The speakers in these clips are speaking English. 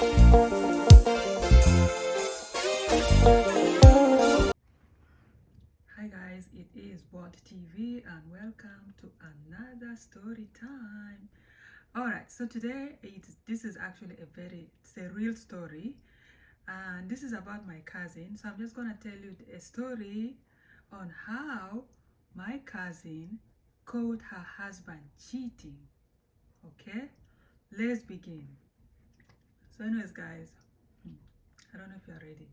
Hi guys, it is World TV and welcome to another story time. Alright, so today this is actually it's a real story, and this is about my cousin. So I'm just gonna tell you a story on how my cousin caught her husband cheating. Okay, let's begin. So anyways guys, I don't know if you're ready.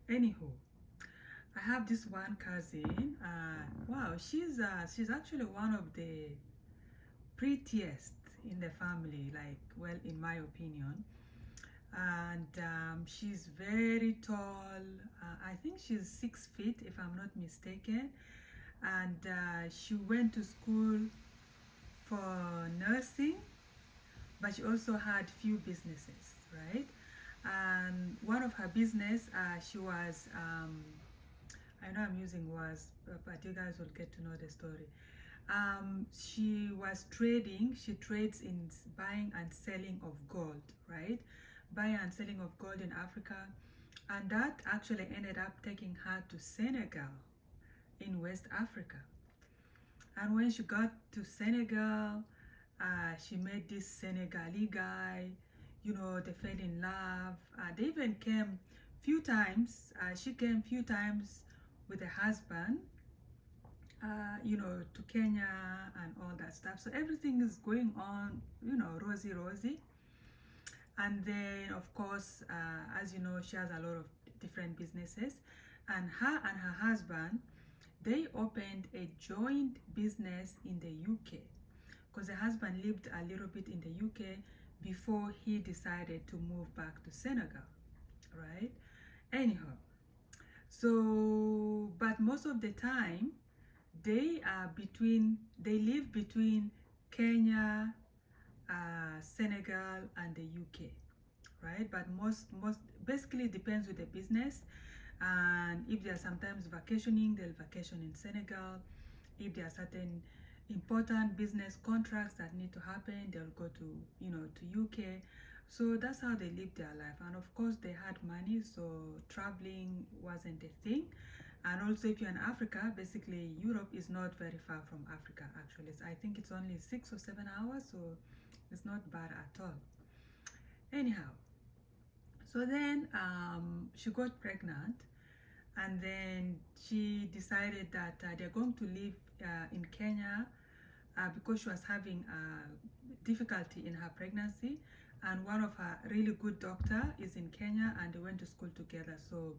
Anywho, I have this one cousin. Wow, she's actually one of the prettiest in the family, like, well, in my opinion. And she's very tall. I think she's 6 feet, if I'm not mistaken. And she went to school for nursing, but she also had few businesses, right? And one of her business, she was I know I'm using was, but you guys will get to know the story. She was trading. She trades in buying and selling of gold, right? Buying and selling of gold in Africa. And that actually ended up taking her to Senegal in West Africa. And when she got to Senegal, she met this Senegalese guy. You know, they fell in love. They even came few times. She came few times with a husband, you know, to Kenya and all that stuff. So everything is going on, you know, rosy. And then, of course, as you know, she has a lot of different businesses. And her husband, they opened a joint business in the UK, because the husband lived a little bit in the UK before he decided to move back to Senegal, right? Anyhow, so, but most of the time, they live between Kenya, Senegal, and the UK, right? But most basically depends with the business. And if they are sometimes vacationing, they'll vacation in Senegal. If there are certain important business contracts that need to happen, they'll go to, you know, to UK. So that's how they live their life. And of course they had money, so traveling wasn't a thing. And also, if you're in Africa, basically Europe is not very far from Africa. Actually, I think it's only 6 or 7 hours, so it's not bad at all. Anyhow, so then she got pregnant, and then she decided that they're going to live in Kenya, because she was having difficulty in her pregnancy, and one of her really good doctor is in Kenya, and they went to school together. So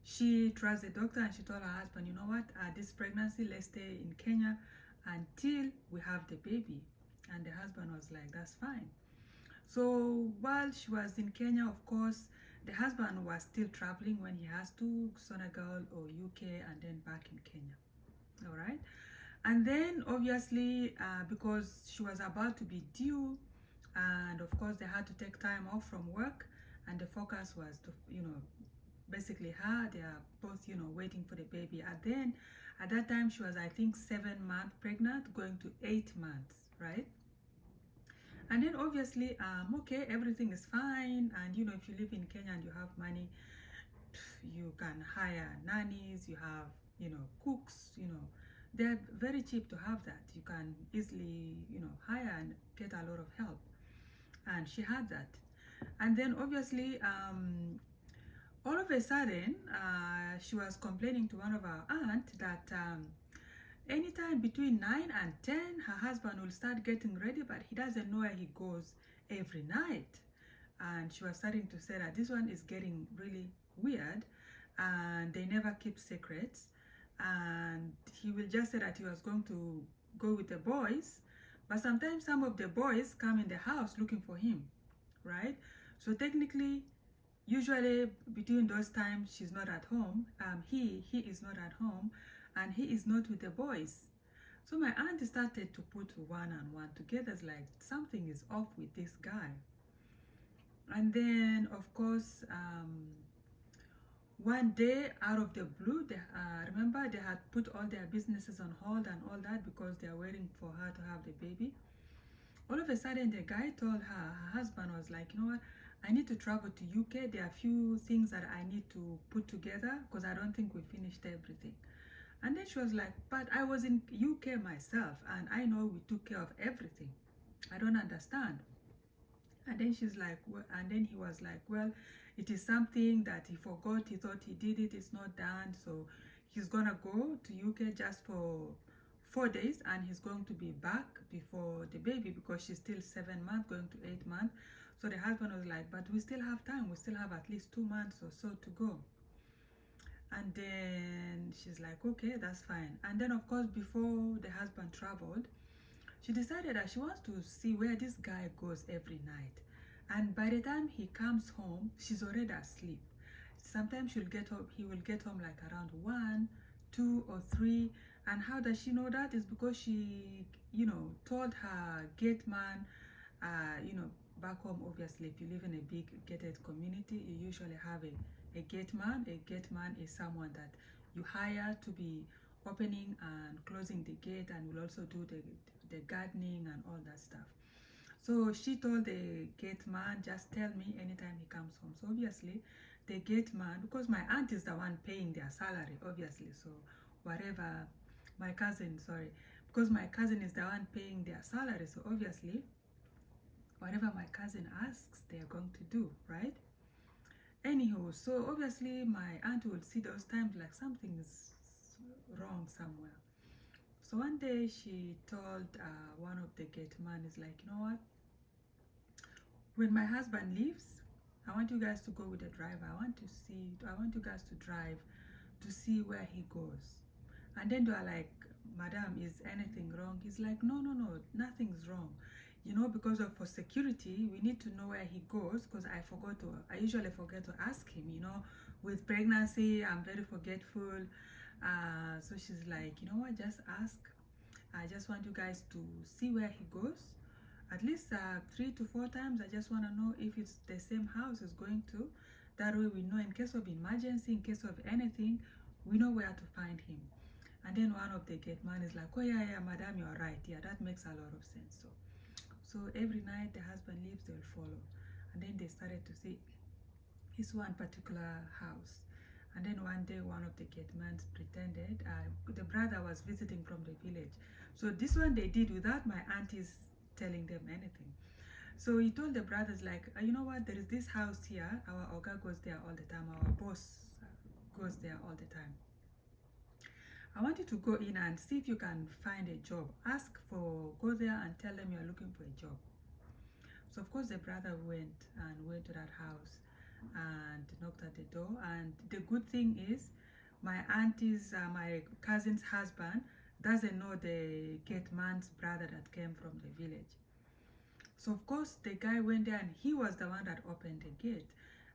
she trusts the doctor, and she told her husband, you know what, this pregnancy, let's stay in Kenya until we have the baby. And the husband was like, that's fine. So while she was in Kenya, of course, the husband was still traveling when he has to, Senegal or UK, and then back in Kenya. All right. And then obviously, because she was about to be due, and of course they had to take time off from work, and the focus was to, you know, basically her, they are both, you know, waiting for the baby. And then at that time she was, I think, 7 months pregnant, going to 8 months, right? And then obviously, okay, everything is fine. And you know, if you live in Kenya and you have money, you can hire nannies, you have, you know, cooks, you know, they're very cheap to have that. You can easily, you know, hire and get a lot of help. And she had that. And then obviously, all of a sudden, she was complaining to one of our aunts that anytime between 9 and 10, her husband will start getting ready, but he doesn't know where he goes every night. And she was starting to say that this one is getting really weird, and they never keep secrets. And he will just say that he was going to go with the boys, but sometimes some of the boys come in the house looking for him, right? So technically, usually between those times, she's not at home. He is not at home, and he is not with the boys. So my aunt started to put one and one together. It's like something is off with this guy. And then, of course, one day out of the blue, they, remember they had put all their businesses on hold and all that because they are waiting for her to have the baby. All of a sudden, the guy told her, her husband was like, you know what, I need to travel to UK. There are a few things that I need to put together because I don't think we finished everything. And then she was like, but I was in UK myself and I know we took care of everything. I don't understand. And then she's like, well, and then he was like, well, it is something that he forgot. He thought he did it. It's not done. So he's going to go to UK just for 4 days and he's going to be back before the baby because she's still 7 months, going to 8 months. So the husband was like, but we still have time. We still have at least 2 months or so to go. And then she's like, okay, that's fine. And then, of course, before the husband traveled, she decided that she wants to see where this guy goes every night. And by the time he comes home, she's already asleep. Sometimes he will get home like around 1, 2, or 3. And how does she know that? Is because she, told her gate man, back home, obviously, if you live in a big gated community, you usually have a gate man. A gate man is someone that you hire to be opening and closing the gate and will also do the gardening and all that stuff. So she told the gate man, just tell me anytime he comes home. So obviously the gate man, because my aunt is the one paying their salary, obviously, so whatever my cousin, sorry, because my cousin is the one paying their salary, so obviously whatever my cousin asks, they are going to do, right? Anyhow, so obviously my aunt would see those times like something's wrong somewhere. So one day she told one of the gate man, is like, you know what? When my husband leaves, I want you guys to go with the driver. I want you guys to drive to see where he goes. And then they are like, Madam, is anything wrong? He's like, no, nothing's wrong. Because for security, we need to know where he goes, because I usually forget to ask him, with pregnancy, I'm very forgetful. So she's like, you know what, just ask. I just want you guys to see where he goes. At least 3 to 4 times. I just want to know if it's the same house he's going to. That way we know in case of emergency, in case of anything, we know where to find him. And then one of the gate man is like, oh yeah, madam, you're right. Yeah, that makes a lot of sense. So every night the husband leaves, they'll follow. And then they started to see his one particular house. And then one day, one of the gate men pretended, the brother was visiting from the village. So this one they did without my aunties telling them anything. So he told the brothers, like, you know what, there is this house here. Our Oga goes there all the time. Our boss goes there all the time. I want you to go in and see if you can find a job. Go there and tell them you're looking for a job. So of course the brother went to that house and knocked at the door. And the good thing is, my cousin's husband doesn't know the gate man's brother that came from the village. So of course the guy went there and he was the one that opened the gate.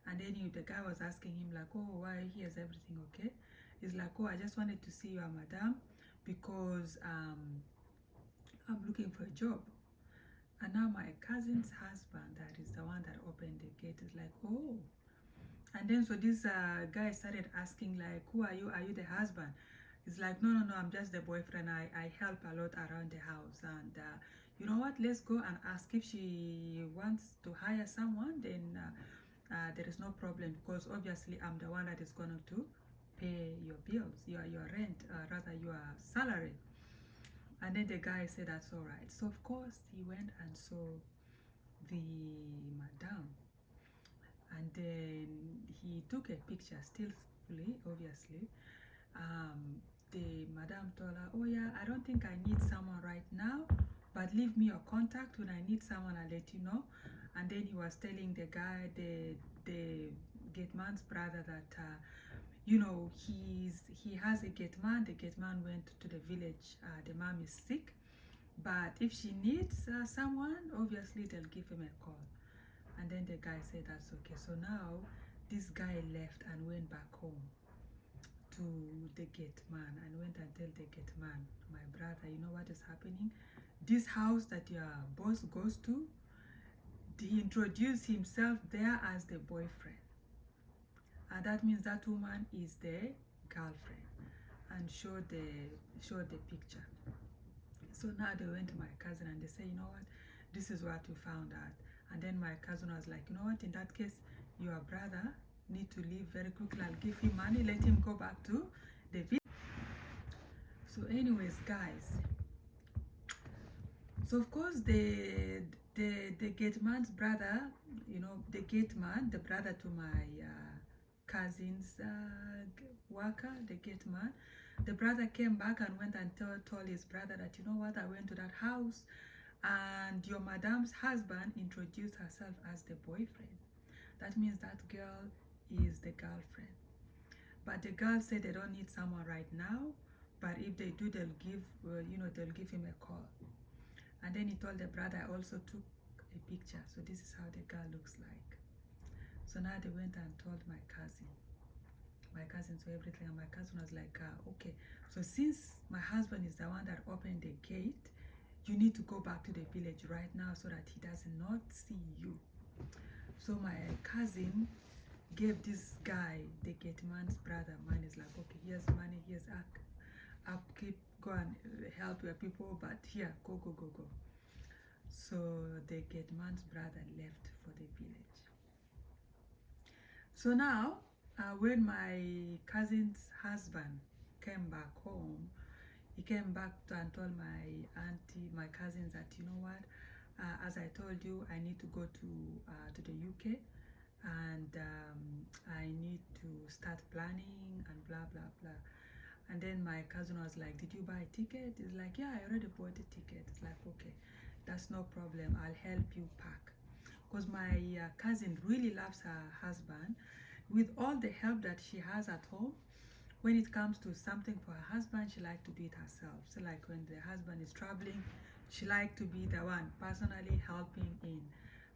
And then the guy was asking him like, oh, why here, is everything okay? He's like, oh, I just wanted to see you, madam, because I'm looking for a job. And now my cousin's husband, that is the one that opened the gate, is like, oh. And then so this guy started asking like, who are you? Are you the husband? He's like, no, I'm just the boyfriend. I help a lot around the house. And you know what? Let's go and ask if she wants to hire someone. Then there is no problem, because obviously I'm the one that is going to pay your bills, your rent, rather your salary. And then the guy said that's all right. So of course he went and saw the madam, and then he took a picture, stillfully, obviously. The madam told her, oh yeah, I don't think I need someone right now, but leave me your contact. When I need someone, I'll let you know. And then he was telling the guy, the gate man's brother, that he has a gate man. The gate man went to the village. The mom is sick, but if she needs someone, obviously they'll give him a call. And then the guy said that's okay. So now this guy left and went back home to the gate man and went and tell the gate man, my brother, you know what is happening? This house that your boss goes to, he introduced himself there as the boyfriend. And that means that woman is the girlfriend, and showed the picture. So now they went to my cousin and they say, you know what, this is what we found out. And then my cousin was like, you know what, in that case, your brother need to leave very quickly. I'll give him money, let him go back to the village. So anyways, guys, so of course the gate man's brother, you know, the gate man, the brother to my cousin's worker, the gate man, the brother came back and went and told his brother that, you know what, I went to that house and your madam's husband introduced herself as the boyfriend. That means that girl is the girlfriend. But the girl said they don't need someone right now, but if they do, they'll give, you know, they'll give him a call. And then he told the brother, I also took a picture. So this is how the girl looks like. So now they went and told my cousin so everything. And my cousin was like, okay, so since my husband is the one that opened the gate, you need to go back to the village right now so that he does not see you. So my cousin gave this guy, the gate man's brother, money. Is like, okay, here's money, here's upkeep, go and help your people, but here, go. So the gate man's brother left for the village. So now, when my cousin's husband came back home, he came back and told my auntie, my cousins, that, you know what, as I told you, I need to go to the UK, and I need to start planning and blah blah blah. And then my cousin was like, did you buy a ticket? He's like, yeah, I already bought a ticket. It's like, okay, that's no problem, I'll help you pack. Because my cousin really loves her husband. With all the help that she has at home, when it comes to something for her husband, she likes to do it herself. So like when the husband is traveling, she likes to be the one personally helping in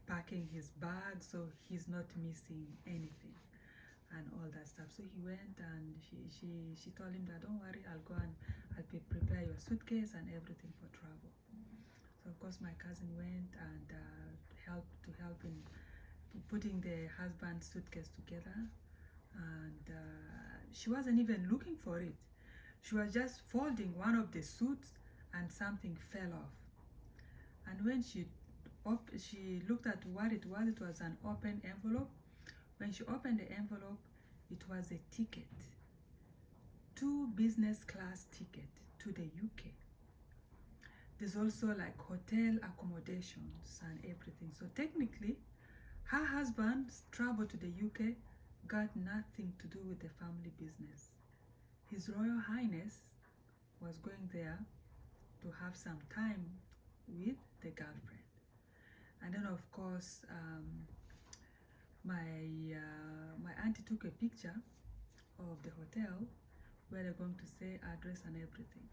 packing his bag so he's not missing anything and all that stuff. So he went and she told him that, don't worry, I'll go and I'll prepare your suitcase and everything for travel. So of course my cousin went and help in putting the husband's suitcase together, and she wasn't even looking for it. She was just folding one of the suits and something fell off. And when she looked at what it was an open envelope. When she opened the envelope, it was a ticket, 2 business class ticket to the UK. There's also like hotel accommodations and everything. So technically, her husband's travel to the UK got nothing to do with the family business. His Royal Highness was going there to have some time with the girlfriend. And then of course, my auntie took a picture of the hotel where they're going to say address and everything.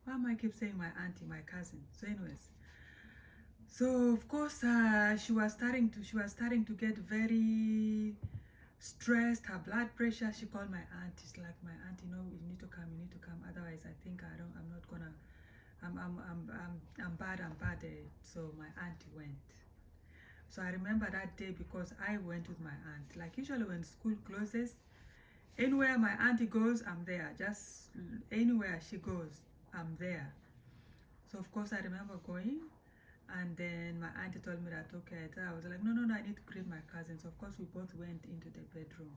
Why am I keep saying my auntie, my cousin? So anyways, so of course she was starting to get very stressed, her blood pressure. She called my aunt. She's like, my auntie, no, you need to come, otherwise I think I'm not gonna, I'm bad. So my auntie went. So I remember that day because I went with my aunt. Like usually when school closes, anywhere my auntie goes, I'm there. Just anywhere she goes, I'm there. So of course I remember going, and then my auntie told me that, okay, I was like, no, I need to greet my cousins. So of course we both went into the bedroom.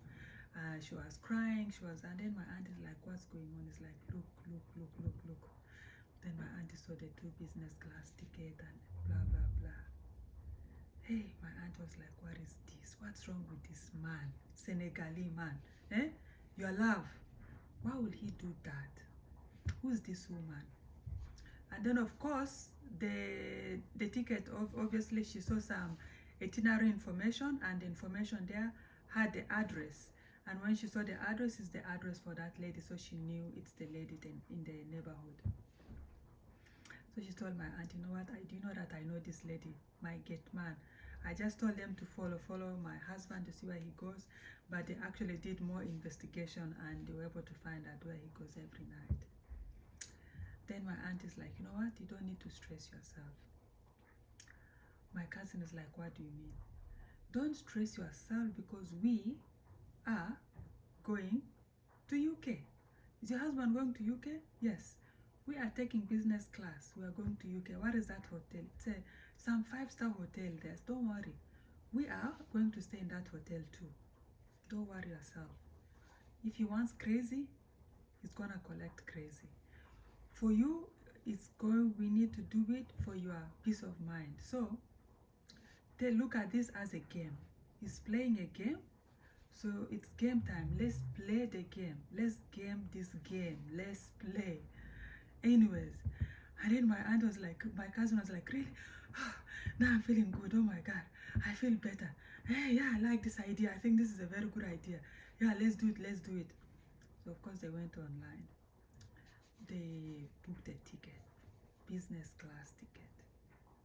She was crying, and then my auntie is like, what's going on? It's like, look. Then my auntie saw the 2 business class ticket and blah blah blah. Hey, my aunt was like, what is this? What's wrong with this man? Senegalese man. Your love. Why would he do that? Who is this woman? And then of course, the ticket, obviously she saw some itinerary information, and the information there had the address. And when she saw the address, is the address for that lady, so she knew it's the lady in the neighborhood. So she told my aunt, you know what, do you know that I know this lady, my gate man. I just told them to follow my husband to see where he goes, but they actually did more investigation and they were able to find out where he goes every night. Then my aunt is like, you know what, you don't need to stress yourself. My cousin is like, what do you mean? Don't stress yourself, because we are going to UK. Is your husband going to UK? Yes. We are taking business class. We are going to UK. What is that hotel? some 5-star hotel there. Don't worry. We are going to stay in that hotel too. Don't worry yourself. If he wants crazy, he's gonna collect crazy. For you, we need to do it for your peace of mind. So they look at this as a game. He's playing a game, so it's game time. Let's play the game. Let's game this game. Let's play. Anyways, and then my cousin was like, really? Now I'm feeling good. Oh my God, I feel better. Hey, yeah, I like this idea. I think this is a very good idea. Yeah, let's do it. So of course they went online. They booked a ticket, business class ticket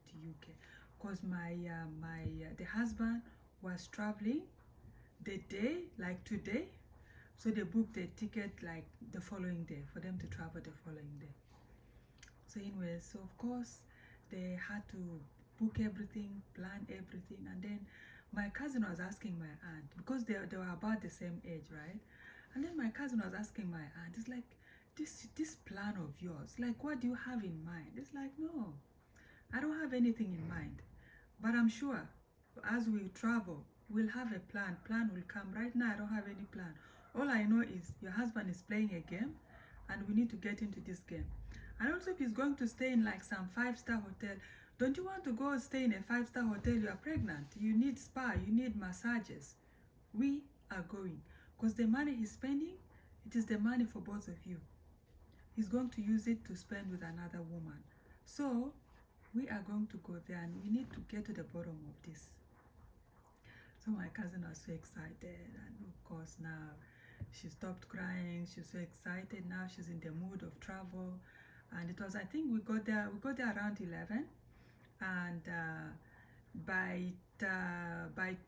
to UK, because the husband was traveling the day, like today, so they booked a ticket like the following day for them to travel the following day. So anyway, so of course they had to book everything, plan everything, and then my cousin was asking my aunt, because they were about the same age, right? And then my cousin was asking my aunt, it's like, this plan of yours, like, what do you have in mind? It's like, no, I don't have anything in mind, but I'm sure as we travel, we'll have a plan. Plan will come. Right now, I don't have any plan. All I know is your husband is playing a game, and we need to get into this game. And also, if he's going to stay in like some 5-star hotel, don't you want to go stay in a 5-star hotel? You are pregnant. You need spa. You need massages. We are going, because the money he's spending, it is the money for both of you. He's going to use it to spend with another woman. So we are going to go there, and we need to get to the bottom of this. So my cousin was so excited, and of course now she stopped crying. She's so excited now. She's in the mood of travel, and it was, I think we got there around 11, and by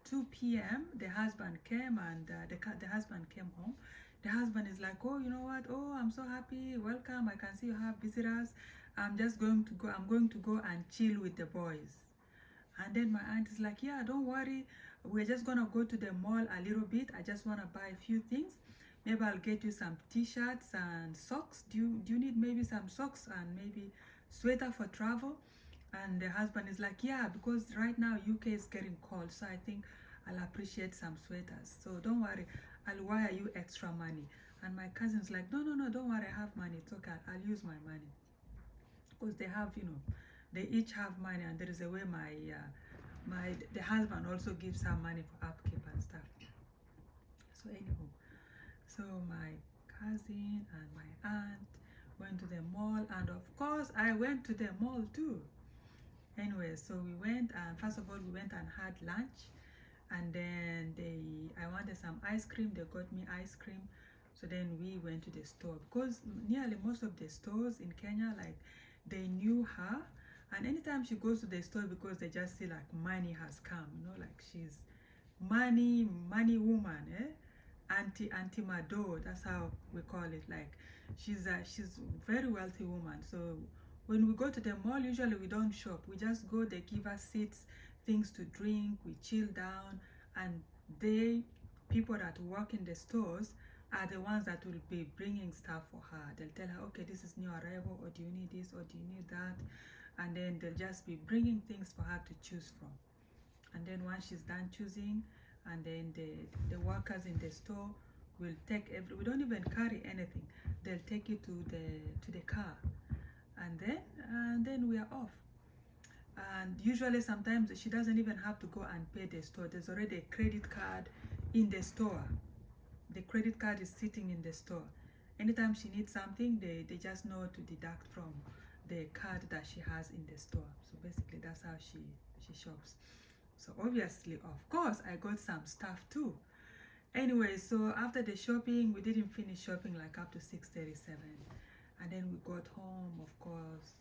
2 p.m. the husband came, and the husband came home. The husband is like, oh, you know what? Oh, I'm so happy. Welcome. I can see you have visitors. I'm going to go and chill with the boys. And then my aunt is like, yeah, don't worry. We're just going to go to the mall a little bit. I just want to buy a few things. Maybe I'll get you some t-shirts and socks. Do you need maybe some socks and maybe sweater for travel? And the husband is like, yeah, because right now UK is getting cold. So I think I'll appreciate some sweaters. So don't worry. I'll wire you extra money. And my cousin's like, no, don't worry. I have money. It's okay. I'll use my money. Because they have, they each have money, and there is a way the husband also gives her money for upkeep and stuff. So anyhow, so my cousin and my aunt went to the mall, and of course I went to the mall too. Anyway, so we went, and first of all we went and had lunch, and then I wanted some ice cream. They got me ice cream. So then we went to the store, because nearly most of the stores in Kenya, like, they knew her, and anytime she goes to the store, because they just see like money has come, like she's money woman, Auntie Mado, that's how we call it. Like, she's a very wealthy woman. So when we go to the mall, usually we don't shop. We just go, they give us seats, things to drink, we chill down, and people that work in the stores are the ones that will be bringing stuff for her. They'll tell her, okay, this is new arrival, or do you need this, or do you need that? And then they'll just be bringing things for her to choose from. And then once she's done choosing, and then the workers in the store will take we don't even carry anything. They'll take you to the car, and then we are off. And usually sometimes she doesn't even have to go and pay the store. There's already a credit card in the store. The credit card is sitting in the store. Anytime she needs something, they just know to deduct from the card that she has in the store. So basically that's how she shops. So obviously, of course, I got some stuff too. Anyway, so after the shopping, we didn't finish shopping like up to 6:37. And then we got home, of course,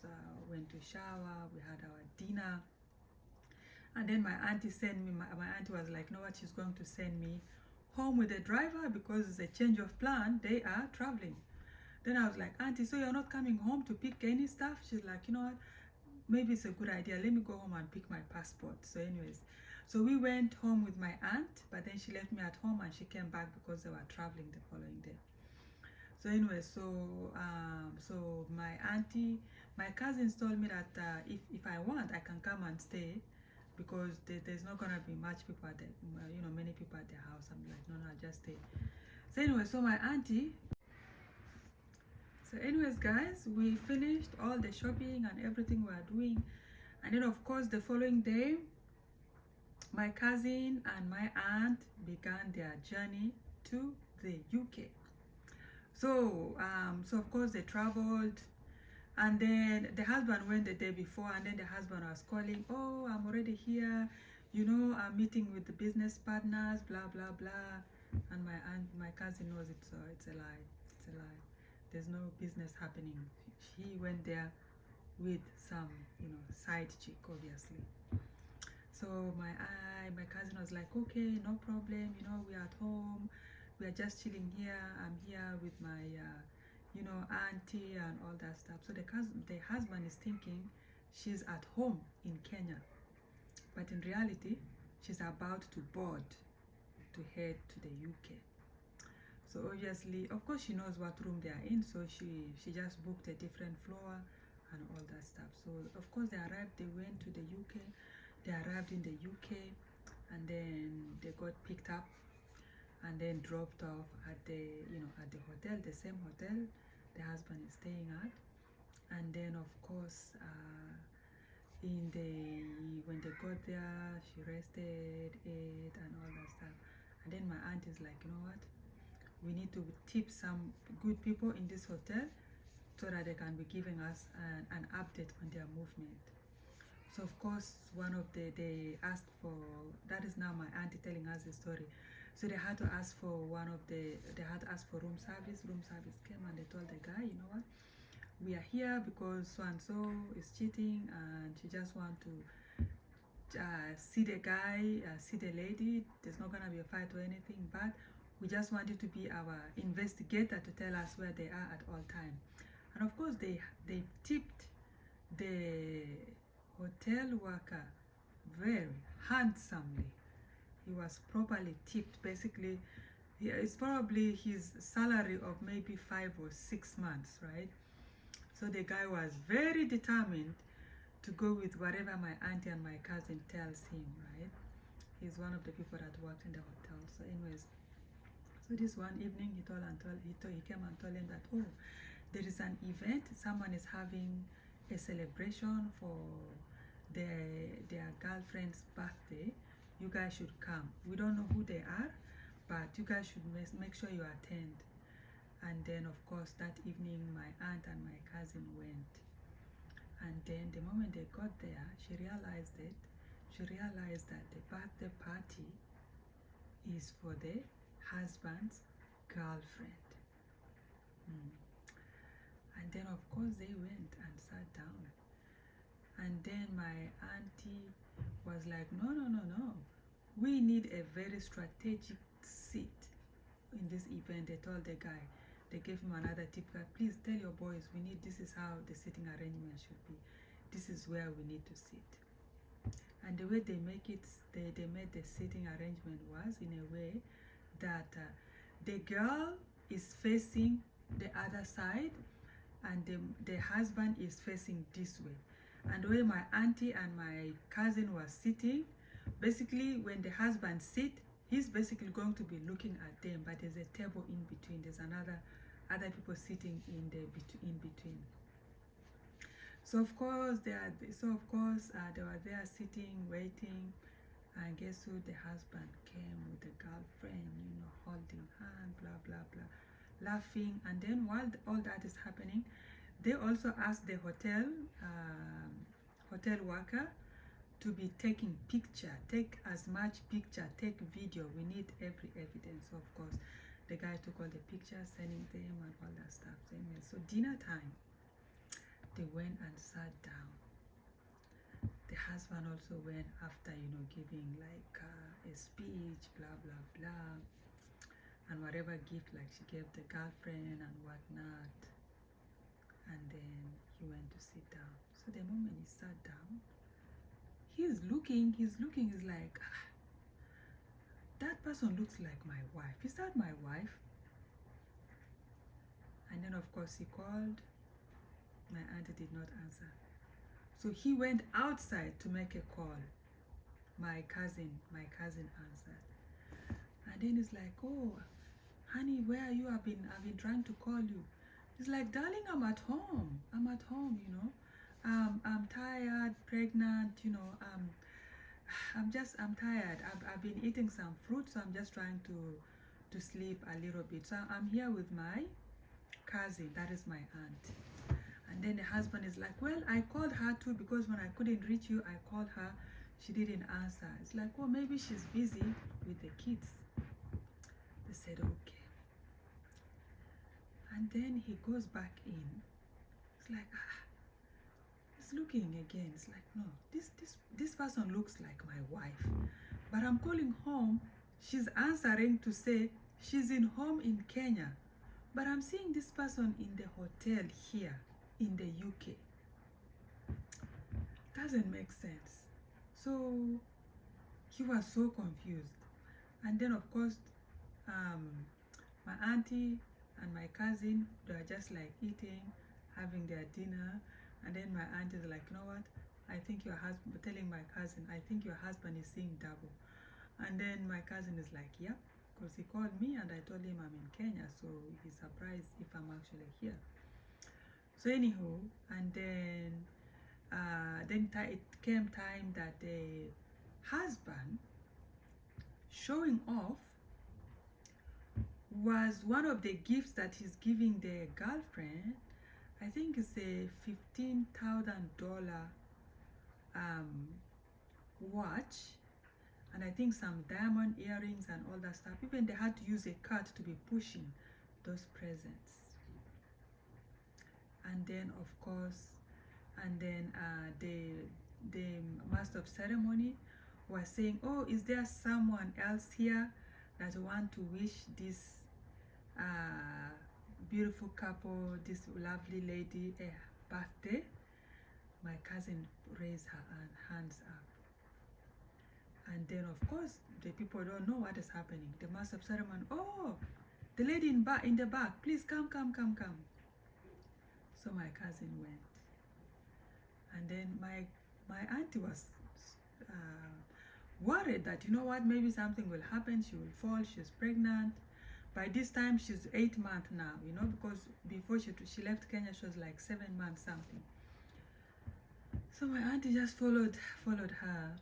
went to shower, we had our dinner. And then my auntie sent me, my auntie was like, you know what, she's going to send me home with the driver, because it's a change of plan. They are traveling. Then I was like, auntie, so you're not coming home to pick any stuff? She's like, you know what, maybe it's a good idea. Let me go home and pick my passport. So anyways, so we went home with my aunt, but then she left me at home, and she came back because they were traveling the following day. So anyway, so my auntie my cousins told me that if I want, I can come and stay, because there's not gonna be much people at the, many people at the house. I'm like, no, I'll just stay. So anyway, so anyways, guys, we finished all the shopping and everything we are doing, and then of course the following day, my cousin and my aunt began their journey to the UK. So so of course they traveled, and then the husband went the day before, and then the husband was calling, oh, I'm already here, I'm meeting with the business partners, blah blah blah. And my cousin knows it's a lie. It's a lie. There's no business happening. He went there with some side chick, obviously. So my cousin was like, okay, no problem, we're at home, we are just chilling here, I'm here with my auntie and all that stuff. So the husband is thinking she's at home in Kenya, but in reality she's about to board to head to the UK. So obviously, of course, she knows what room they are in, so she just booked a different floor and all that stuff. So of course they went to the UK, they arrived in the UK, and then they got picked up and then dropped off at the at the hotel, the same hotel the husband is staying at. And then of course when they got there, she rested, ate and all that stuff. And then my aunt is like, you know what, we need to tip some good people in this hotel so that they can be giving us an update on their movement. So of course they asked for, that is now my auntie telling us the story. So they had to ask for room service. Room service came and they told the guy, you know what, we are here because so and so is cheating and she just want to see the guy, see the lady. There's not gonna be a fight or anything, but we just want you to be our investigator to tell us where they are at all time. And of course they tipped the hotel worker very handsomely. He was properly tipped. Basically, it's probably his salary of maybe 5 or 6 months, right? So the guy was very determined to go with whatever my auntie and my cousin tells him, right? He's one of the people that worked in the hotel. So anyways, so this one evening he came and told him that, oh, there is an event, someone is having a celebration for their girlfriend's birthday. You guys should come. We don't know who they are, but you guys should make sure you attend. And then of course that evening my aunt and my cousin went. And then the moment they got there, she realized that the birthday party is for the husband's girlfriend. And then of course they went and sat down. And then my auntie was like, no, we need a very strategic seat in this event. They told the guy, they gave him another tip, please tell your boys, this is how the seating arrangement should be, this is where we need to sit. And the way they made the seating arrangement was in a way that the girl is facing the other side and the husband is facing this way. And the way my auntie and my cousin was sitting, basically when the husband sits, he's basically going to be looking at them, but there's a table in between. There's other people sitting in between. So of course they were there sitting, waiting, and guess who? The husband came with the girlfriend, holding hand, blah blah blah, laughing. And then while all that is happening, they also asked the hotel worker to be taking picture, take as much picture, take video. We need every evidence. So of course the guy took all the pictures, sending them and all that stuff. So dinner time, they went and sat down. The husband also went after, giving like a speech, blah blah blah, and whatever gift like she gave the girlfriend and whatnot. And then he went to sit down. So the moment he sat down, he's looking, he's like, that person looks like my wife. Is that my wife? And then of course he called My auntie did not answer. So he went outside to make a call. My cousin answered. And then he's like, oh, honey, where are you? I've been trying to call you. He's like, darling, I'm at home. I'm at home, you know. I'm tired, pregnant, you know. I'm tired. I've been eating some fruit, so I'm just trying to sleep a little bit. So I'm here with my cousin, that is my aunt. And then the husband is like, well, I called her too, because when I couldn't reach you, I called her. She didn't answer. It's like, oh, maybe she's busy with the kids. They said, okay. And then he goes back in. It's like, he's looking again. It's like, no, this person looks like my wife. But I'm calling home. She's answering to say she's in home in Kenya. But I'm seeing this person in the hotel here in the UK. Doesn't make sense. So he was so confused. And then of course, my auntie and my cousin, they were just like eating, having their dinner. And then my auntie is like, you know what? I think your husband, telling my cousin, I think your husband is seeing double. And then my cousin is like, yep, because he called me and I told him I'm in Kenya, so he's surprised if I'm actually here. So anywho, and then it came time that the husband showing off was one of the gifts that he's giving the girlfriend. I think it's a $15,000 watch, and I think some diamond earrings and all that stuff. Even they had to use a cart to be pushing those presents. And then of course, and then the master of ceremony was saying, oh, is there someone else here that want to wish this beautiful couple, this lovely lady, a birthday? My cousin raised her hands up. And then of course the people don't know what is happening. The master of ceremony, oh, the lady in the back, please come. So my cousin went. And then my auntie was worried that, you know what, maybe something will happen, she will fall, she's pregnant. By this time she's 8 months now, you know, because before she left Kenya, she was like 7 months something. So my auntie just followed her.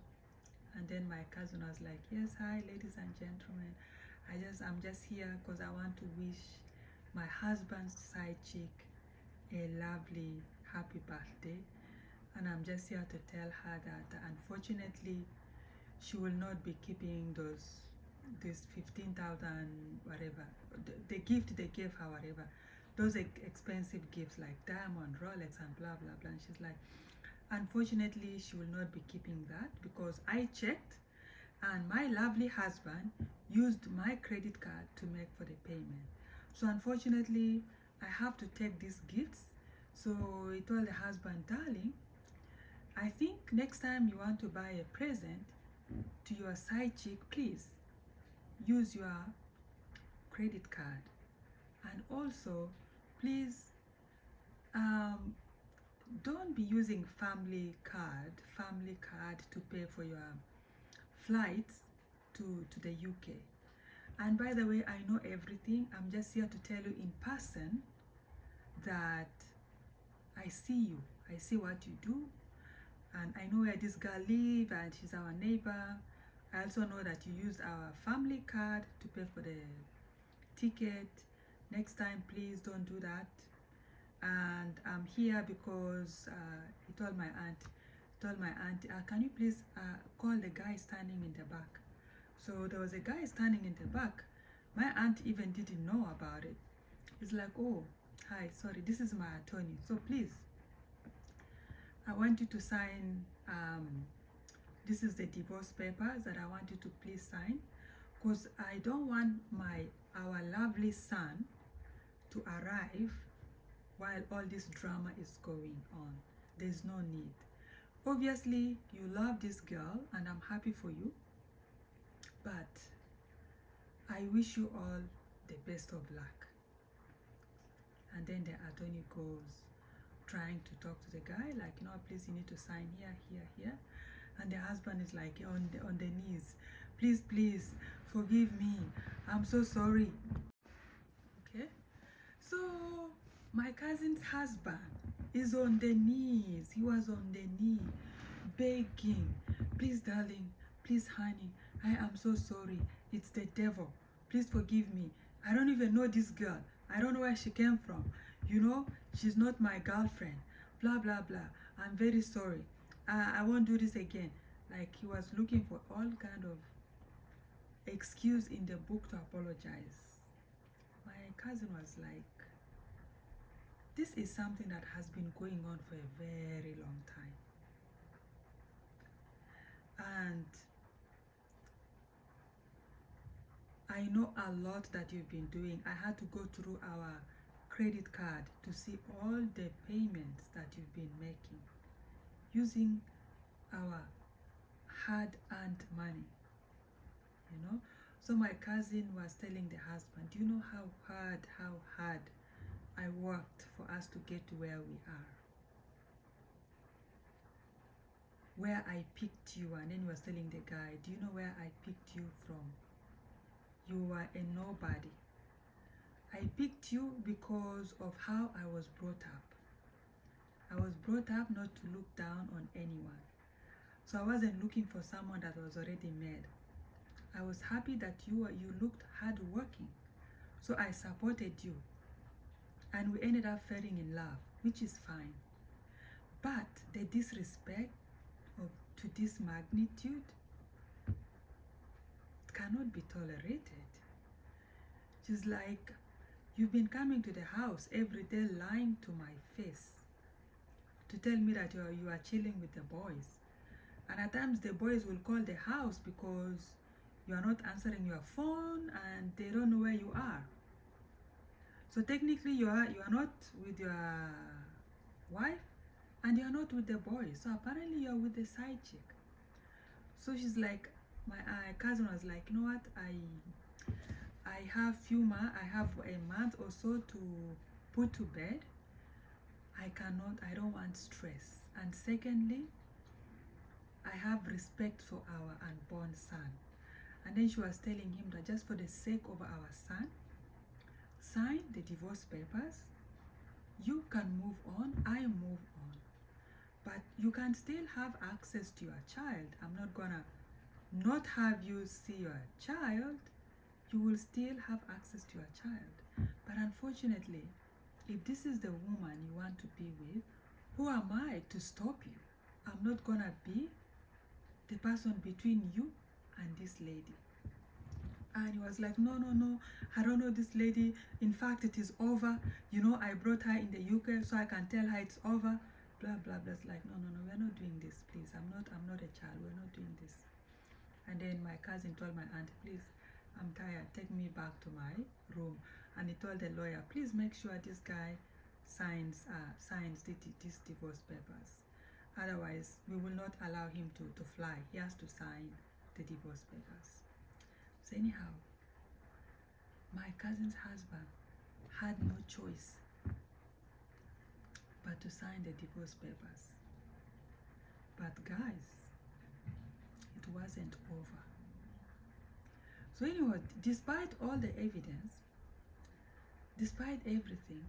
And then my cousin was like, yes, hi ladies and gentlemen, I'm just here because I want to wish my husband's side chick a lovely happy birthday, and I'm just here to tell her that unfortunately she will not be keeping this 15,000 whatever, the gift they gave her, whatever, those expensive gifts like diamond, Rolex and blah blah blah. And she's like, unfortunately she will not be keeping that because I checked and my lovely husband used my credit card to make for the payment. So unfortunately I have to take these gifts. So he told the husband, darling, I think next time you want to buy a present to your side chick, please use your credit card. And also, please don't be using family card to pay for your flights to the UK. And by the way, I know everything. I'm just here to tell you in person that I see you. I see what you do. And I know where this girl lives and she's our neighbor. I also know that you used our family card to pay for the ticket. Next time, please don't do that. And I'm here because he told my aunt, can you please call the guy standing in the back? So there was a guy standing in the back. My aunt even didn't know about it. It's like, oh, hi, sorry, this is my attorney. So please, I want you to sign, this is the divorce papers that I want you to please sign, because I don't want our lovely son to arrive while all this drama is going on. There's no need. Obviously, you love this girl and I'm happy for you, but I wish you all the best of luck. And then the attorney goes, trying to talk to the guy, like, you know, please, you need to sign here, here, here. And the husband is like on the knees, please, please, forgive me, I'm so sorry. Okay, so my cousin's husband is on the knees. He was on the knee, begging, please, darling, please, honey, I am so sorry. It's the devil. Please forgive me. I don't even know this girl. I don't know where she came from. You know, she's not my girlfriend. Blah, blah, blah. I'm very sorry. I won't do this again. Like, he was looking for all kind of excuse in the book to apologize. My cousin was like, this is something that has been going on for a very long time. And I know a lot that you've been doing. I had to go through our credit card to see all the payments that you've been making using our hard-earned money, you know. So my cousin was telling the husband, do you know how hard I worked for us to get to where we are, where I picked you? And then he was telling the guy, do you know where I picked you from? You were a nobody. I picked you because of how I was brought up. I was brought up not to look down on anyone. So I wasn't looking for someone that was already made. I was happy that you looked hardworking. So I supported you. And we ended up falling in love, which is fine. But the disrespect to this magnitude cannot be tolerated. Just like, you've been coming to the house every day lying to my face to tell me that you are chilling with the boys. And at times the boys will call the house because you are not answering your phone and they don't know where you are. So technically you are not with your wife and you are not with the boys. So apparently you are with the side chick. So she's like, my cousin was like, you know what, I have a month or so to put to bed. I don't want stress. And secondly, I have respect for our unborn son. And then she was telling him that just for the sake of our son, sign the divorce papers. You can move on, I move on. But you can still have access to your child. I'm not gonna not have you see your child. You will still have access to your child. But unfortunately, if this is the woman you want to be with, who am I to stop you? I'm not gonna be the person between you and this lady. And he was like, no, I don't know this lady. In fact, it is over. You know, I brought her in the UK so I can tell her it's over. Blah, blah, blah. It's like, no, we're not doing this, please. I'm not a child. We're not doing this. And then my cousin told my aunt, please, I'm tired. Take me back to my room. And he told the lawyer, please make sure this guy signs these divorce papers. Otherwise, we will not allow him to fly. He has to sign the divorce papers. So anyhow, my cousin's husband had no choice but to sign the divorce papers. But guys, it wasn't over. So anyway, despite all the evidence, despite everything,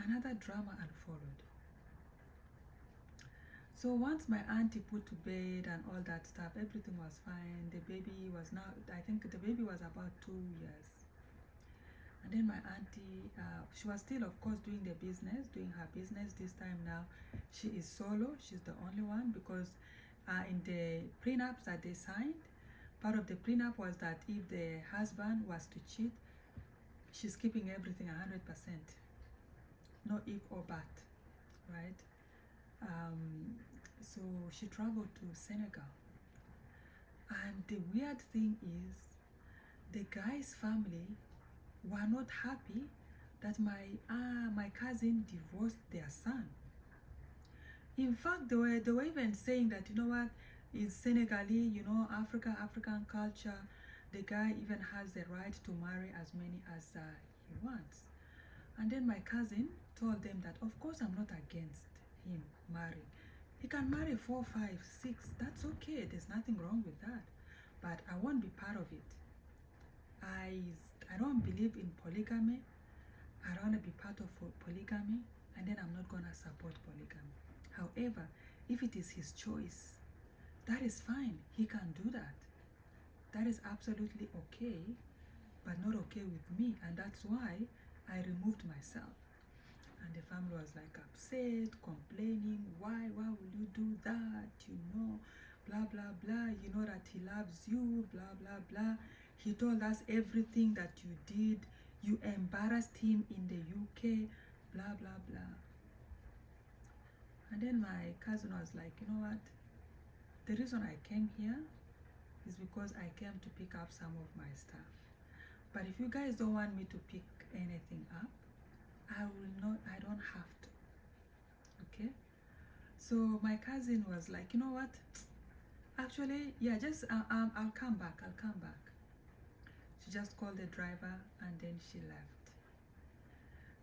another drama unfolded. So once my auntie put to bed and all that stuff, everything was fine. The baby was now, I think the baby was about 2 years. And then my auntie, she was still, of course, doing her business. This time now, she is solo. She's the only one because in the prenups that they signed, part of the prenup was that if the husband was to cheat, she's keeping everything 100%. No if or but, right? So she traveled to Senegal. And the weird thing is, the guy's family were not happy that my cousin divorced their son. In fact, they were even saying that, you know what, it's Senegalese, you know, African culture. The guy even has the right to marry as many as he wants. And then my cousin told them that of course I'm not against him marrying. He can marry 4, 5, 6, that's okay, there's nothing wrong with that. But I won't be part of it. I don't believe in polygamy. I don't want to be part of polygamy, and then I'm not going to support polygamy. However, if it is his choice, that is fine. He can do that. That is absolutely okay, but not okay with me, and that's why I removed myself. And the family was like upset, complaining, why will you do that, blah blah blah, that he loves you, blah blah blah. He told us everything that you did, you embarrassed him in the UK, blah blah blah. And then my cousin was like, you know what, the reason I came here is because I came to pick up some of my stuff. But if you guys don't want me to pick anything up, I don't have to. Okay? So my cousin was like, you know what? Actually, yeah, just I'll come back. She just called the driver and then she left.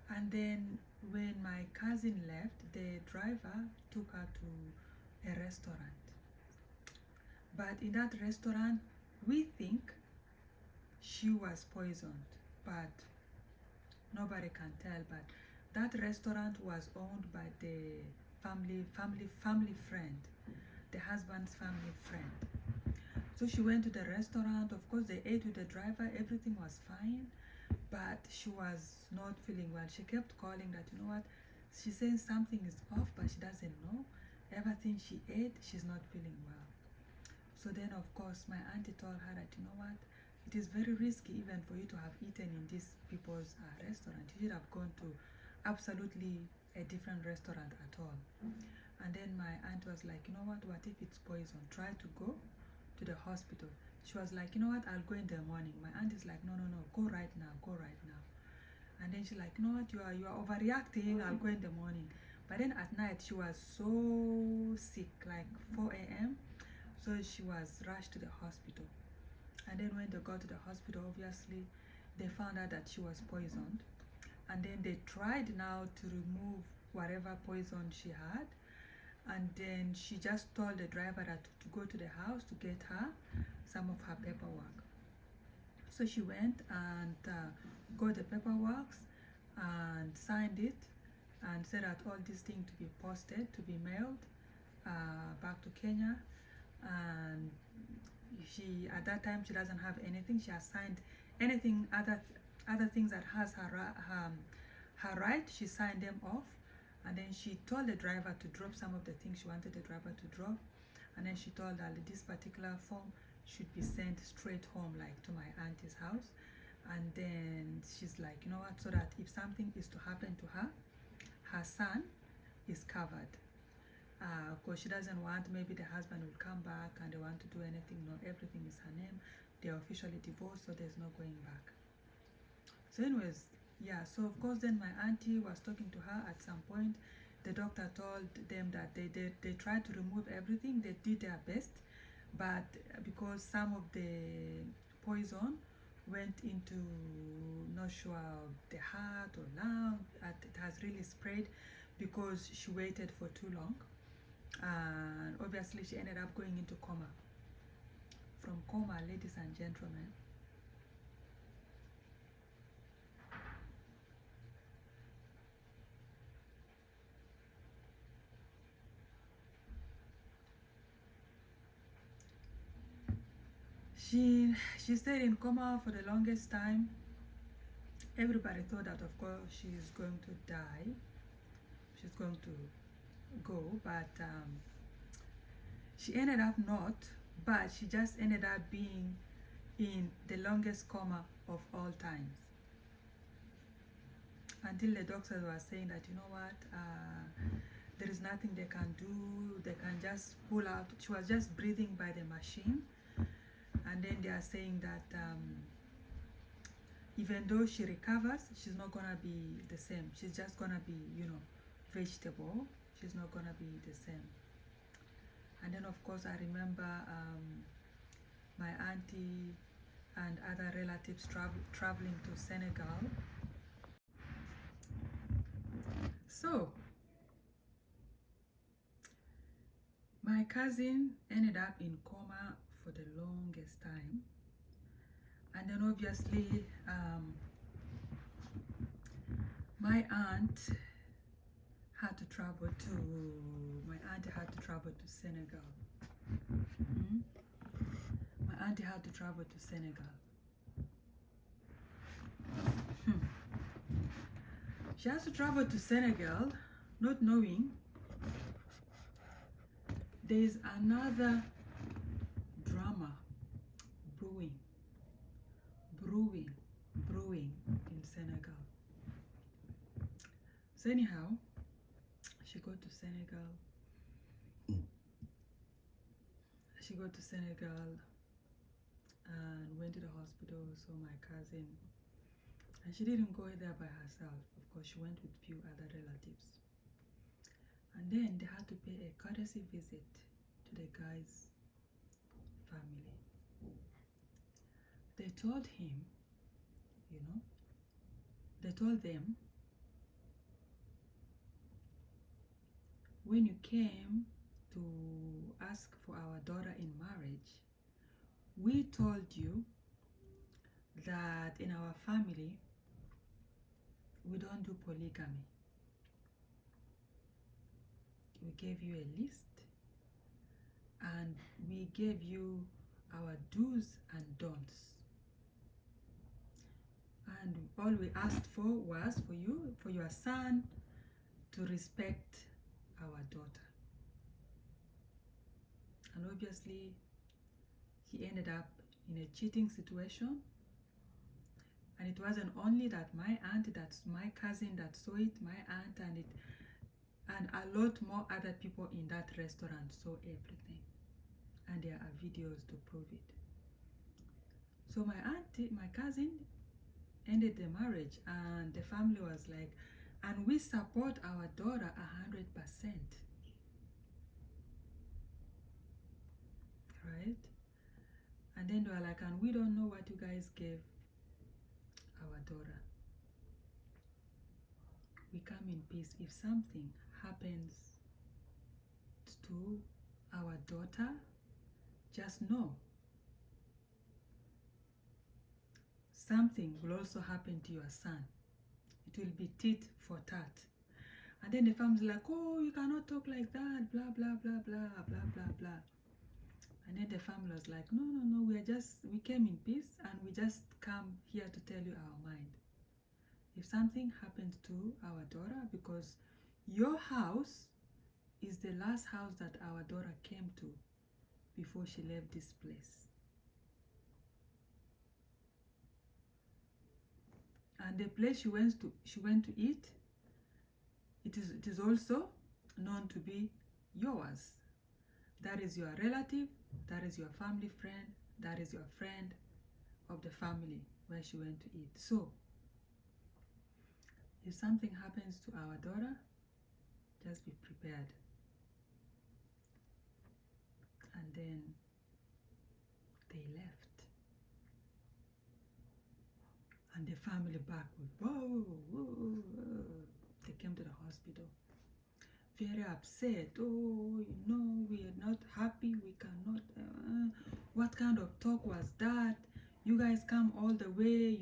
And then when my cousin left, the driver took her to a restaurant. But in that restaurant, we think she was poisoned, but nobody can tell. But that restaurant was owned by the family friend, the husband's family friend. So she went to the restaurant. Of course, they ate with the driver. Everything was fine, but she was not feeling well. She kept calling that, you know what, she says something is off, but she doesn't know. Everything she ate, she's not feeling well. So then, of course, my auntie told her that, you know what, it is very risky even for you to have eaten in these people's restaurant. You should have gone to absolutely a different restaurant at all. And then my aunt was like, you know what if it's poison? Try to go to the hospital. She was like, you know what, I'll go in the morning. My aunt is like, no, go right now. And then she's like, you know what, you are overreacting, I'll go in the morning. But then at night, she was so sick, like 4 a.m. So she was rushed to the hospital. And then when they got to the hospital, obviously, they found out that she was poisoned. And then they tried now to remove whatever poison she had. And then she just told the driver that to go to the house to get her some of her paperwork. So she went and got the paperwork and signed it and said that all these things to be posted, to be mailed back to Kenya. And she, at that time, she doesn't have anything. She has signed anything, other things that has her right, she signed them off. And then she told the driver to drop some of the things she wanted the driver to drop. And then she told that this particular form should be sent straight home, like to my auntie's house. And then she's like, you know what, so that if something is to happen to her, her son is covered. Because she doesn't want, maybe the husband will come back and they want to do anything. No, everything is her name. They're officially divorced, so there's no going back. So anyways, yeah, so of course then my auntie was talking to her at some point. The doctor told them that they tried to remove everything. They did their best, but because some of the poison went into, not sure, the heart or lung, it has really spread because she waited for too long. And obviously she ended up going into coma. From coma, ladies and gentlemen, she stayed in coma for the longest time. Everybody thought that of course she's going to die, she's going to go, but she ended up not, but she just ended up being in the longest coma of all times, until the doctors were saying that, you know what, there is nothing they can do, they can just pull out. She was just breathing by the machine. And then they are saying that even though she recovers, she's not gonna be the same. She's just gonna be, vegetable. She's not gonna be the same. And then of course I remember my auntie and other relatives traveling to Senegal So my cousin ended up in coma for the longest time, and then obviously my aunt had to travel to Senegal. My auntie had to travel to Senegal. She has to travel to Senegal, not knowing there is another drama brewing in Senegal. So anyhow, she got to Senegal. And went to the hospital, saw my cousin. And she didn't go there by herself. Of course, she went with few other relatives. And then they had to pay a courtesy visit to the guy's family. They told him, they told them, when you came to ask for our daughter in marriage, we told you that in our family, we don't do polygamy. We gave you a list and we gave you our do's and don'ts. And all we asked for was for your son to respect our daughter. And obviously, he ended up in a cheating situation. And it wasn't only that my aunt, that's my cousin that saw it, my aunt and a lot more other people in that restaurant saw everything. And there are videos to prove it. So my cousin ended the marriage, and the family was like, and we support our daughter 100%. Right? And then they were like, and we don't know what you guys gave our daughter. We come in peace. If something happens to our daughter, just know something will also happen to your son. It will be tit for tat. And then the family's like, oh, you cannot talk like that, blah, blah, blah, blah, blah, blah, blah. And then the family was like, no, we came in peace and we just come here to tell you our mind. If something happens to our daughter, because your house is the last house that our daughter came to before she left this place. And the place she went to eat, it is also known to be yours. That is your relative, that is your family friend, that is your friend of the family where she went to eat. So, if something happens to our daughter, just be prepared. And then they left. And the family back with, whoa. They came to the hospital. Very upset. Oh, we are not happy. We cannot. What kind of talk was that? You guys come all the way.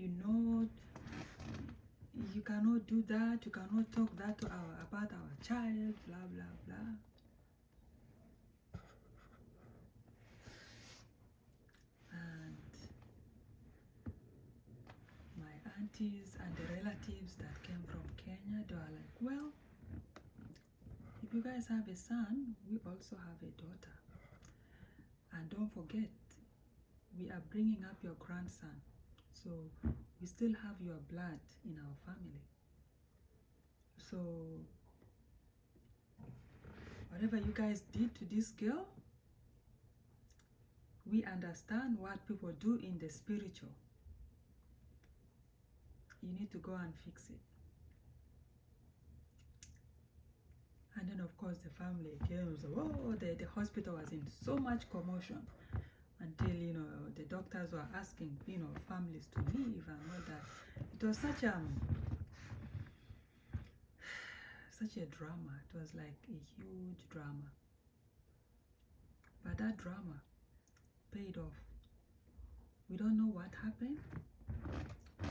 You cannot do that. You cannot talk that to about our child. Blah blah blah. And my aunties and the relatives that came from Kenya, they were like, well, if you guys have a son, we also have a daughter. And don't forget, we are bringing up your grandson. So we still have your blood in our family. So whatever you guys did to this girl, we understand what people do in the spiritual. You need to go and fix it. And then of course the family came and said, oh, the hospital was in so much commotion until, the doctors were asking, families to leave and all that. It was such a drama. It was like a huge drama. But that drama paid off. We don't know what happened.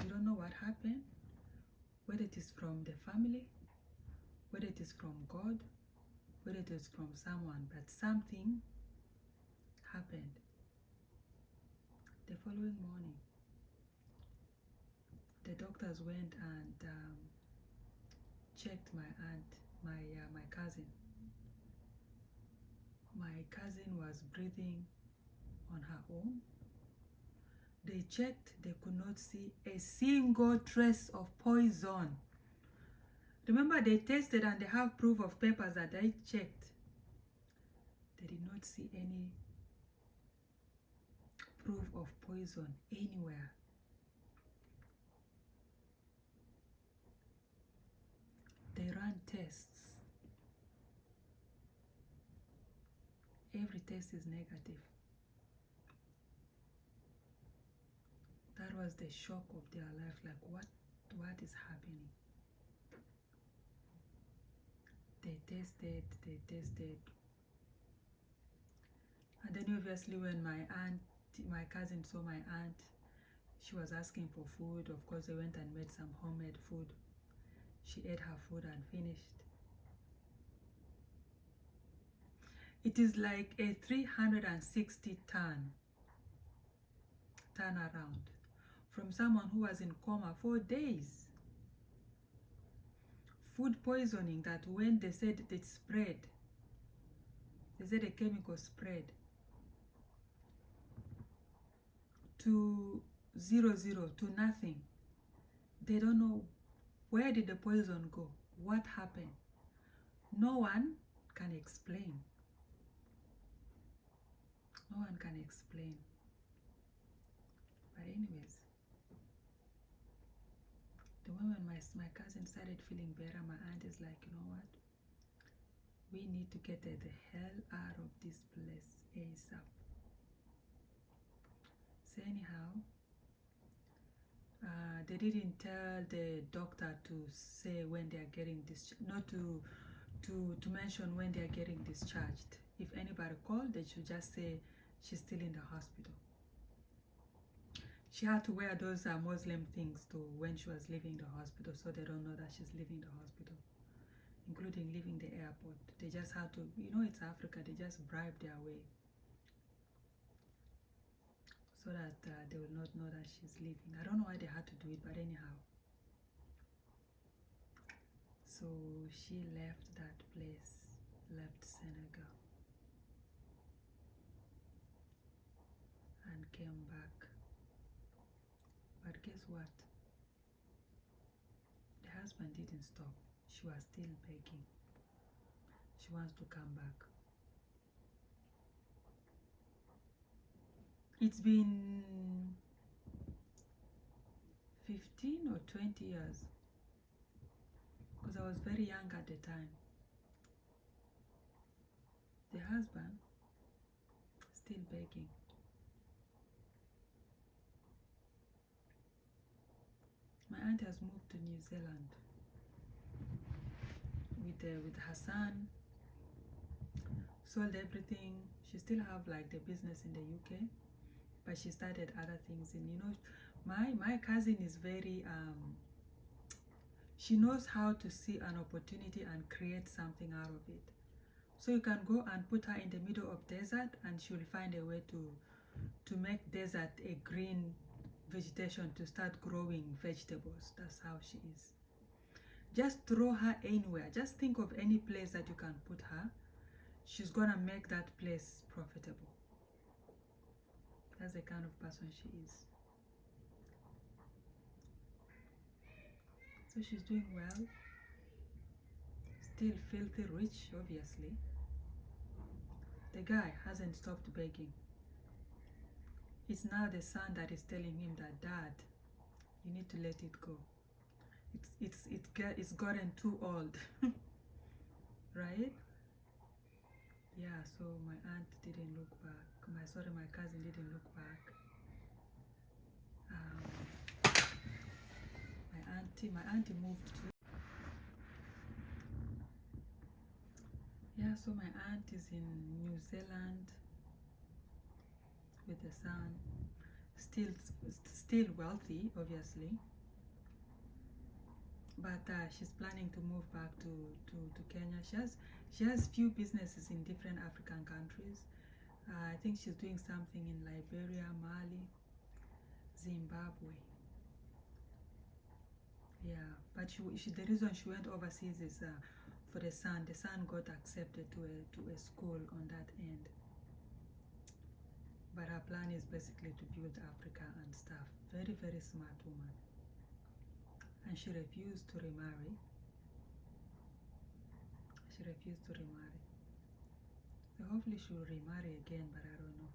We don't know what happened. Whether it is from the family, whether it is from God, whether it is from someone, but something happened. The following morning, the doctors went and checked my aunt, my cousin. My cousin was breathing on her own. They checked, they could not see a single trace of poison. Remember, they tested and they have proof of papers that I checked. They did not see any proof of poison anywhere. They ran tests. Every test is negative. That was the shock of their life, like what is happening? They tested. And then obviously when my cousin saw my aunt, she was asking for food. Of course, they went and made some homemade food. She ate her food and finished. It is like a 360 turnaround from someone who was in coma for days. Food poisoning that when they said it spread, they said a chemical spread to 0, to nothing. They don't know where did the poison go, what happened. No one can explain. No one can explain. But anyways, the moment my cousin started feeling better, my aunt is like, you know what? We need to get the hell out of this place ASAP. So anyhow, they didn't tell the doctor to say when they are getting discharged, not to mention when they are getting discharged. If anybody called, they should just say she's still in the hospital. She had to wear those Muslim things too when she was leaving the hospital, so they don't know that she's leaving the hospital, including leaving the airport. They just had to, you know, it's Africa, they just bribe their way so that they will not know that she's leaving. I don't know why they had to do it, but anyhow. So she left that place, left Senegal, and came back. But guess what? The husband didn't stop. She was still begging. She wants to come back. It's been 15 or 20 years, because I was very young at the time. The husband still begging. My aunt has moved to New Zealand with her son, sold everything. She still have like the business in the UK, but she started other things. And you know, my cousin is very she knows how to see an opportunity and create something out of it. So you can go and put her in the middle of desert and she will find a way to make desert a green vegetation, to start growing vegetables. That's how she is. Just throw her anywhere. Just think of any place that you can put her. She's gonna make that place profitable. That's the kind of person she is. So she's doing well. Still filthy rich, obviously. The guy hasn't stopped begging. It's now the son that is telling him that, Dad, you need to let it go. It's gotten too old. Right? Yeah, so my aunt didn't look back. My cousin didn't look back. My auntie moved to Yeah, so my aunt is in New Zealand with the son, still wealthy, obviously, but she's planning to move back to Kenya. She has few businesses in different African countries. I think she's doing something in Liberia, Mali, Zimbabwe. Yeah, but the reason she went overseas is for the son. The son got accepted to a school on that end. But her plan is basically to build Africa and stuff. Very, very smart woman. And she refused to remarry. She refused to remarry. So hopefully she will remarry again, but I don't know.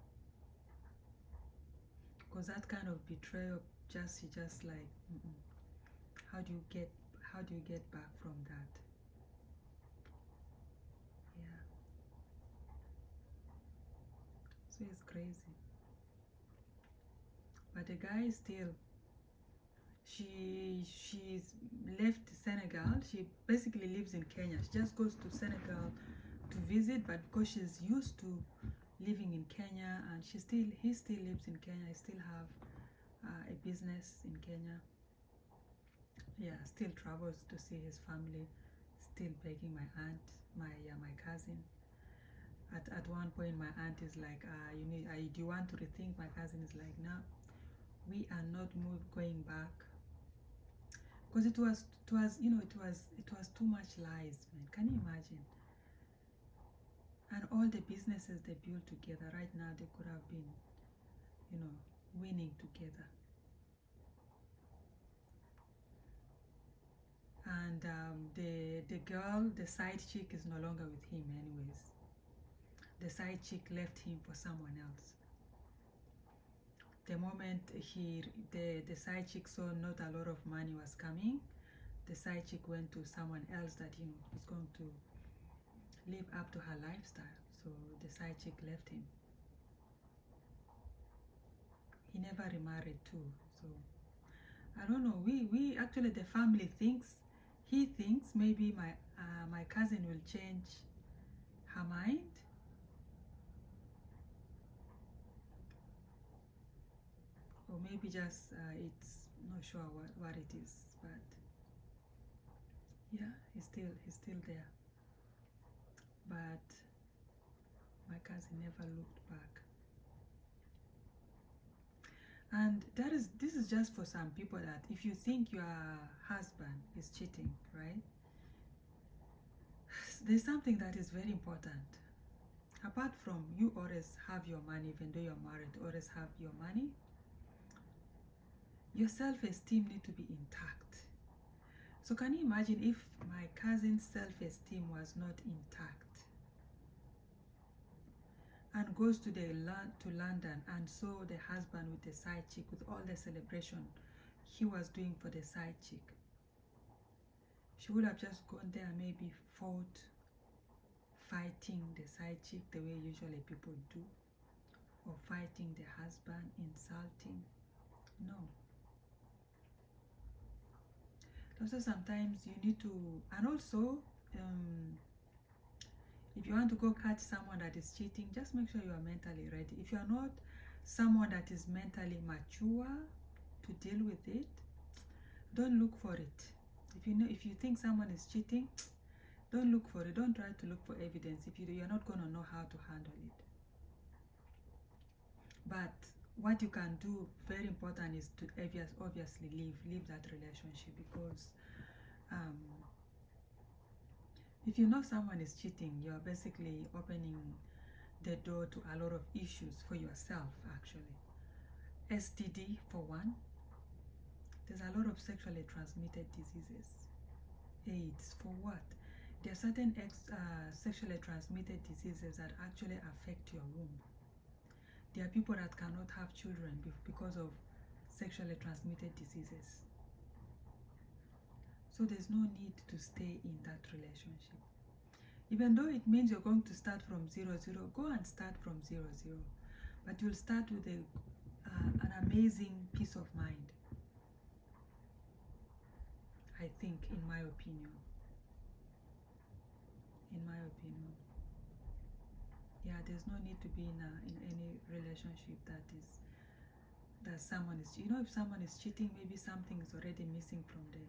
Because that kind of betrayal, she just like, how do you get back from that? Yeah. So it's crazy. But the guy is still, she's left Senegal. She basically lives in Kenya. She just goes to Senegal to visit, but because she's used to living in Kenya, and he still lives in Kenya. He still have a business in Kenya. Yeah, still travels to see his family. Still begging my aunt, my cousin. At one point, my aunt is like, do you want to rethink? My cousin is like, no, we are not going back, because it was too much lies, man. Can you imagine? And all the businesses they built together, right now they could have been, winning together. And the girl, the side chick, is no longer with him anyways. The side chick left him for someone else. The moment the side chick saw not a lot of money was coming, the side chick went to someone else that was going to live up to her lifestyle. So the side chick left him. He never remarried too. So I don't know. We actually, the family he thinks maybe my cousin will change her mind. Or maybe just it's not sure what it is, but yeah, he's still there. But my cousin never looked back. And this is just for some people, that if you think your husband is cheating, right? There's something that is very important. Apart from you always have your money, even though you're married, always have your money, your self-esteem need to be intact. So can you imagine if my cousin's self-esteem was not intact, and goes to London and saw the husband with the side chick, with all the celebration he was doing for the side chick? She would have just gone there, maybe fighting the side chick the way usually people do, or fighting the husband, insulting. No. Also, sometimes you need to, and also, if you want to go catch someone that is cheating, just make sure you are mentally ready. If you are not someone that is mentally mature to deal with it, don't look for it. If you think someone is cheating, don't look for it. Don't try to look for evidence if you're not going to know how to handle it. But what you can do, very important, is to obviously leave that relationship, because if you know someone is cheating, you're basically opening the door to a lot of issues for yourself, actually. STD, for one. There's a lot of sexually transmitted diseases. AIDS, for what? There are certain sexually transmitted diseases that actually affect your womb. There are people that cannot have children because of sexually transmitted diseases. So there's no need to stay in that relationship. Even though it means you're going to start from 0, go and start from 0. But you'll start with an amazing peace of mind, I think, in my opinion. Yeah, there's no need to be in any relationship that someone is, if someone is cheating, maybe something is already missing from the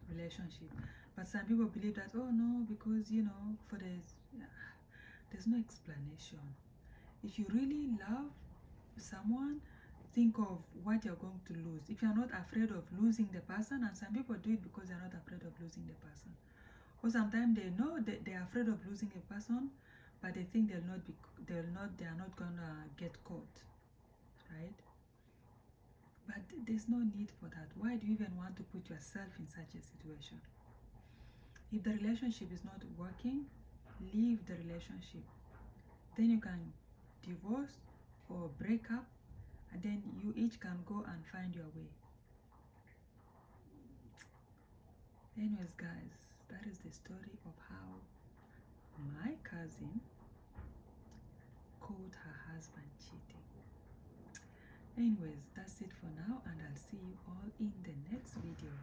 relationship. But some people believe that, oh no, because for this, there's no explanation. If you really love someone, think of what you're going to lose. If you're not afraid of losing the person, and some people do it because they're not afraid of losing the person, or sometimes they know that they're afraid of losing a person, but they think they are not gonna get caught, right? But there's no need for that. Why do you even want to put yourself in such a situation? If the relationship is not working, leave the relationship. Then you can divorce or break up, and then you each can go and find your way. Anyways, guys, that is the story of how my cousin caught her husband cheating. Anyways, that's it for now, and I'll see you all in the next video.